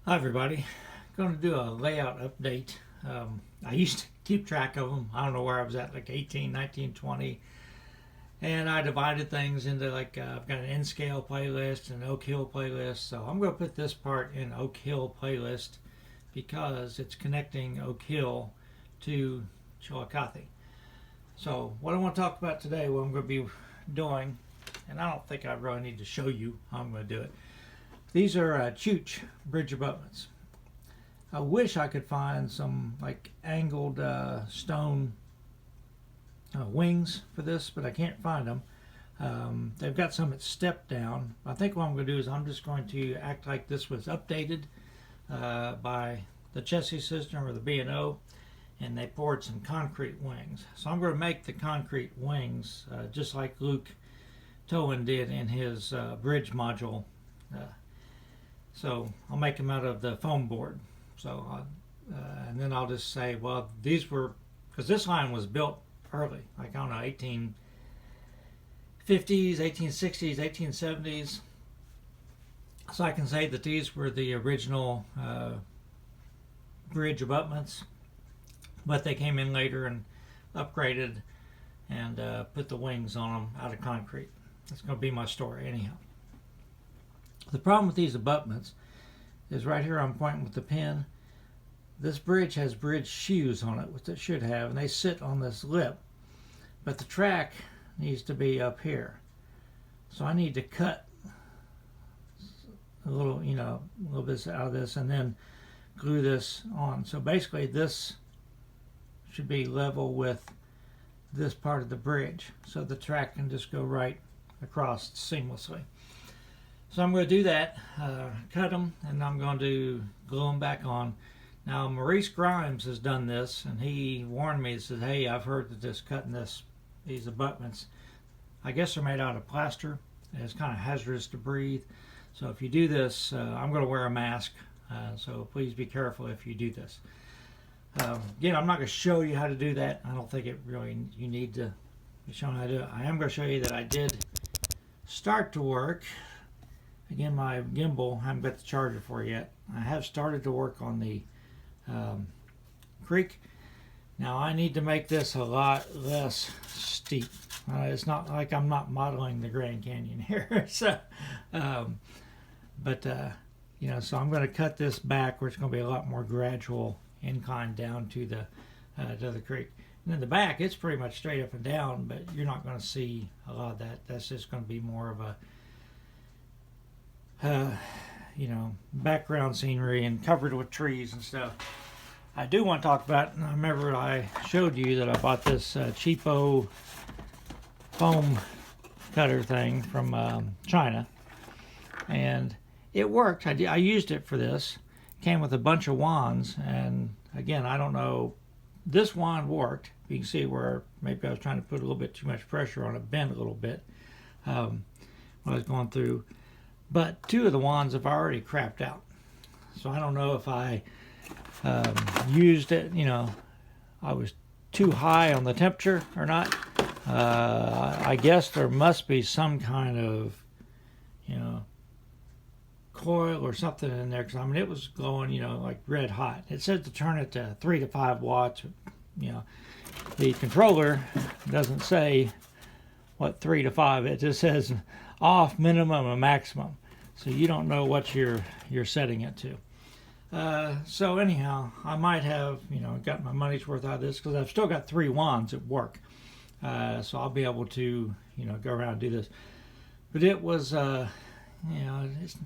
Hi everybody, going to do a layout update. I used to keep track of them. I don't know where I was at, like 18, 19, 20. And I divided things into I've got an N-scale playlist and an Oak Hill playlist. So I'm going to put this part in Oak Hill playlist because it's connecting Oak Hill to Chillicothe. So what I want to talk about today, what I'm going to be doing, and I don't think I really need to show you how I'm going to do it. These are Chooch bridge abutments. I wish I could find some angled stone wings for this, but I can't find them. They've got some that step down. I think what I'm going to do is I'm just going to act like this was updated by the Chessie system or the B&O, and they poured some concrete wings. So I'm going to make the concrete wings just like Luke Towan did in his bridge module. So I'll make them out of the foam board. So and then I'll just say, well, these were, because this line was built early, I don't know, 1850s, 1860s, 1870s. So I can say that these were the original bridge abutments, but they came in later and upgraded and put the wings on them out of concrete. That's going to be my story anyhow. The problem with these abutments is right here I'm pointing with the pen. This bridge has bridge shoes on it, which it should have, and they sit on this lip. But the track needs to be up here. So I need to cut a little, a little bit out of this and then glue this on. So basically this should be level with this part of the bridge, so the track can just go right across seamlessly. So I'm going to do that, cut them, and I'm going to glue them back on. Now Maurice Grimes has done this, and he warned me. He said, "Hey, I've heard that these abutments, I guess they're made out of plaster. And it's kind of hazardous to breathe. So if you do this, I'm going to wear a mask. So please be careful if you do this." Again, I'm not going to show you how to do that. I don't think you need to be shown how to do it. I am going to show you that I did start to work. Again, my gimbal, I haven't got the charger for it yet. I have started to work on the creek. Now I need to make this a lot less steep. It's not like I'm not modeling the Grand Canyon here. So, so I'm going to cut this back where it's going to be a lot more gradual incline down to the creek. And in the back, it's pretty much straight up and down, but you're not going to see a lot of that. That's just going to be more of a background scenery and covered with trees and stuff. I do want to talk about, I remember I showed you that I bought this cheapo foam cutter thing from China, and it worked. I used it for this. It came with a bunch of wands, and again, I don't know, this wand worked. You can see where maybe I was trying to put a little bit too much pressure on it, bent a little bit when I was going through. But two of the wands have already crapped out. So I don't know if I used it, I was too high on the temperature or not. I guess there must be some kind of, coil or something in there, because it was glowing, like red hot. It said to turn it to 3 to 5 watts. The controller doesn't say what 3 to 5. It just says off, minimum, and maximum. So you don't know what you're setting it to. So anyhow, I might have got my money's worth out of this, because I've still got 3 wands at work. So I'll be able to go around and do this. But it was it's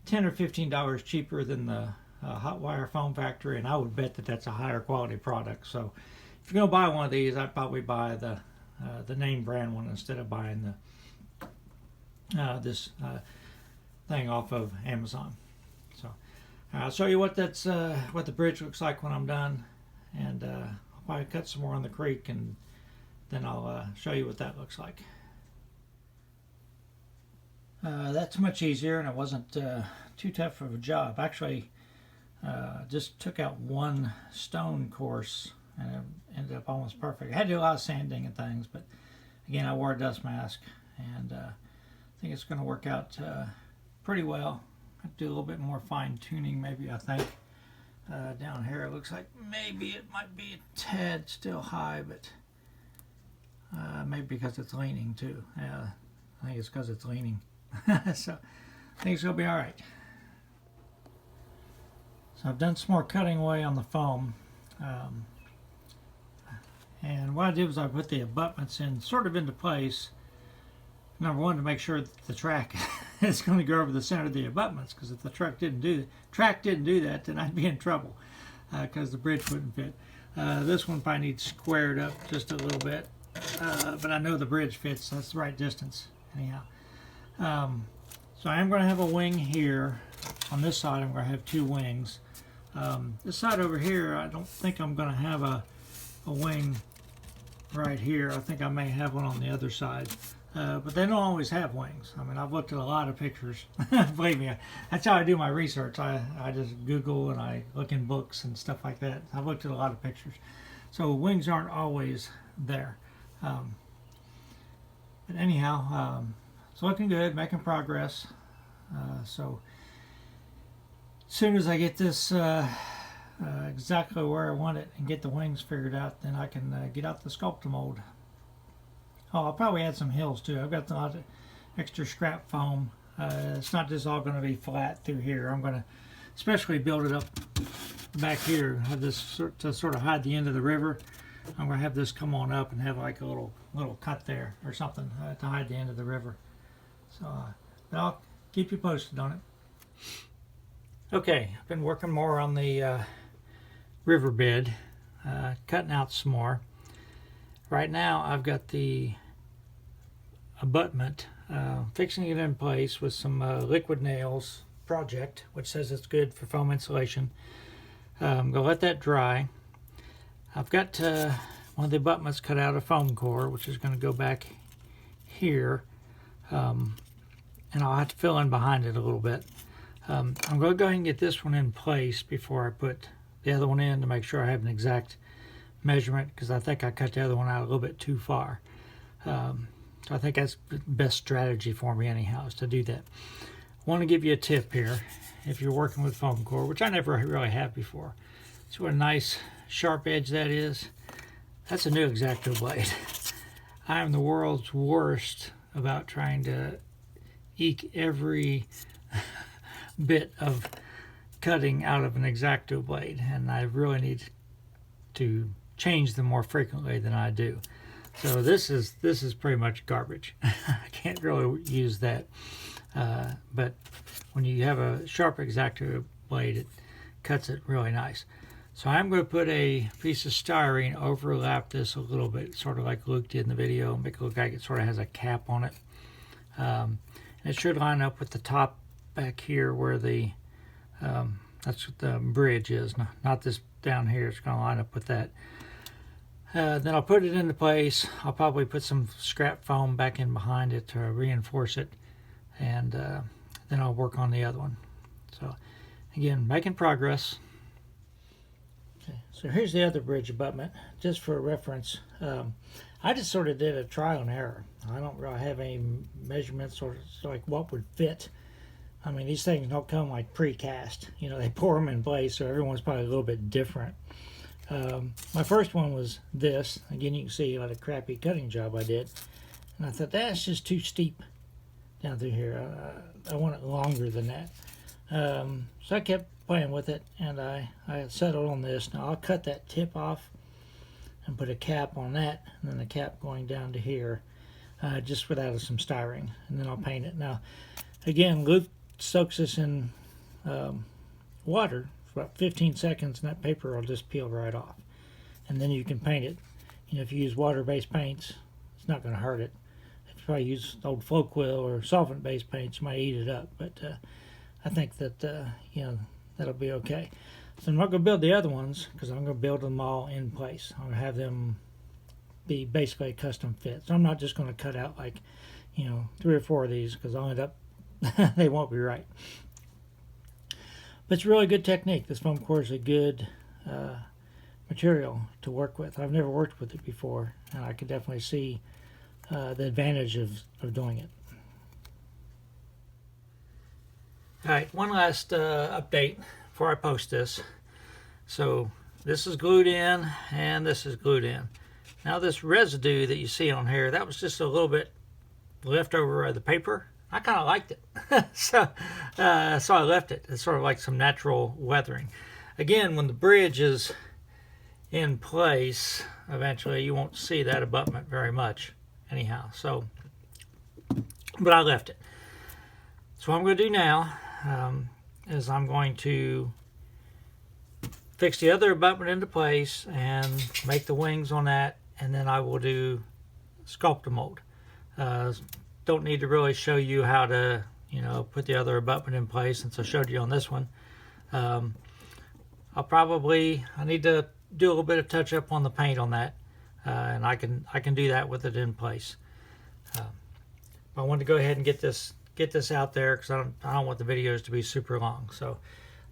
$10 or $15 cheaper than the hot wire foam factory, and I would bet that that's a higher quality product. So if you're gonna buy one of these, I'd probably buy the name brand one instead of buying this thing off of Amazon. So I'll show you what the bridge looks like when I'm done, and I'll probably cut some more on the creek, and then I'll show you what that looks like. That's much easier, and it wasn't too tough of a job. Actually, just took out one stone course, and it ended up almost perfect. I had to do a lot of sanding and things, but again, I wore a dust mask, and I think it's going to work out pretty well. I'll do a little bit more fine tuning maybe, I think. Down here it looks like maybe it might be a tad still high, but maybe because it's leaning too. I think it's because it's leaning. So I think it's going to be alright. So I've done some more cutting away on the foam. And what I did was I put the abutments in sort of into place. Number one, to make sure that the track is going to go over the center of the abutments, because if the track didn't do that, then I'd be in trouble because the bridge wouldn't fit. This one probably needs squared up just a little bit, but I know the bridge fits. So that's the right distance anyhow. So I am going to have a wing here. On this side I'm going to have two wings. This side over here, I don't think I'm going to have a wing right here. I think I may have one on the other side. But they don't always have wings. I mean, I've looked at a lot of pictures. Believe me, that's how I do my research. I just Google and I look in books and stuff like that. I've looked at a lot of pictures. So wings aren't always there. But anyhow, it's looking good, making progress. So as soon as I get this exactly where I want it and get the wings figured out, then I can get out the sculptor mold. Oh, I'll probably add some hills too. I've got a lot of extra scrap foam. It's not just all going to be flat through here. I'm going to especially build it up back here. Have this to sort of hide the end of the river. I'm going to have this come on up and have like a little cut there or something to hide the end of the river. So I'll keep you posted on it. Okay, I've been working more on the riverbed, cutting out some more. Right now I've got the abutment, fixing it in place with some liquid nails project, which says it's good for foam insulation. I'm going to let that dry. I've got one of the abutments cut out of foam core, which is going to go back here, and I'll have to fill in behind it a little bit. I'm going to go ahead and get this one in place before I put the other one in to make sure I have an exact measurement, because I think I cut the other one out a little bit too far. So I think that's the best strategy for me anyhow, is to do that. I want to give you a tip here if you're working with foam core, which I never really have before. See what a nice sharp edge that is? That's a new X-Acto blade. I am the world's worst about trying to eke every bit of cutting out of an X-Acto blade, and I really need to change them more frequently than I do. So this is pretty much garbage. I can't really use that. But when you have a sharp X-Acto blade, it cuts it really nice. So I'm going to put a piece of styrene, overlap this a little bit, sort of like Luke did in the video, make it look like it sort of has a cap on it. And it should line up with the top back here where the that's what the bridge is, not this down here. It's going to line up with that. Then I'll put it into place. I'll probably put some scrap foam back in behind it to reinforce it, and then I'll work on the other one. So again, making progress. Okay, so here's the other bridge abutment, just for reference. I just sort of did a trial and error. I don't really have any measurements or like what would fit. I mean, these things don't come like precast. You know, they pour them in place, so everyone's probably a little bit different. My first one was this. Again, you can see what a crappy cutting job I did. And I thought, that's just too steep down through here. I want it longer than that. So I kept playing with it, and I settled on this. Now I'll cut that tip off and put a cap on that, and then the cap going down to here, just without some styrene. And then I'll paint it. Now, again, Luke soaks this in water for about 15 seconds, and that paper will just peel right off. And then you can paint it. You know, if you use water-based paints, it's not going to hurt it. If you probably use old Floquil or solvent-based paints, you might eat it up. But I think that you know, that'll be okay. So I'm not going to build the other ones, because I'm going to build them all in place. I'm going to have them be basically a custom fit. So I'm not just going to cut out like, you know, 3 or 4 of these, because I'll end up they won't be right. But it's a really good technique. This foam core is a good material to work with. I've never worked with it before, and I could definitely see the advantage of doing it. All right, one last update before I post this. So this is glued in and this is glued in. Now this residue that you see on here, that was just a little bit left over the paper. I kind of liked it. so I left it. It's sort of like some natural weathering. Again, when the bridge is in place, eventually you won't see that abutment very much anyhow. So, but I left it. So what I'm going to do now is I'm going to fix the other abutment into place and make the wings on that, and then I will do sculpt mold. Don't need to really show you how to, put the other abutment in place since I showed you on this one. I need to do a little bit of touch up on the paint on that, and I can do that with it in place. I wanted to go ahead and get this out there because I don't want the videos to be super long. So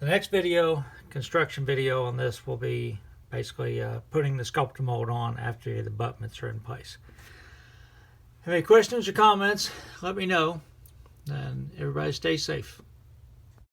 the next video, construction video on this, will be basically putting the sculptor mold on after the abutments are in place. Have any questions or comments, let me know, and everybody stay safe.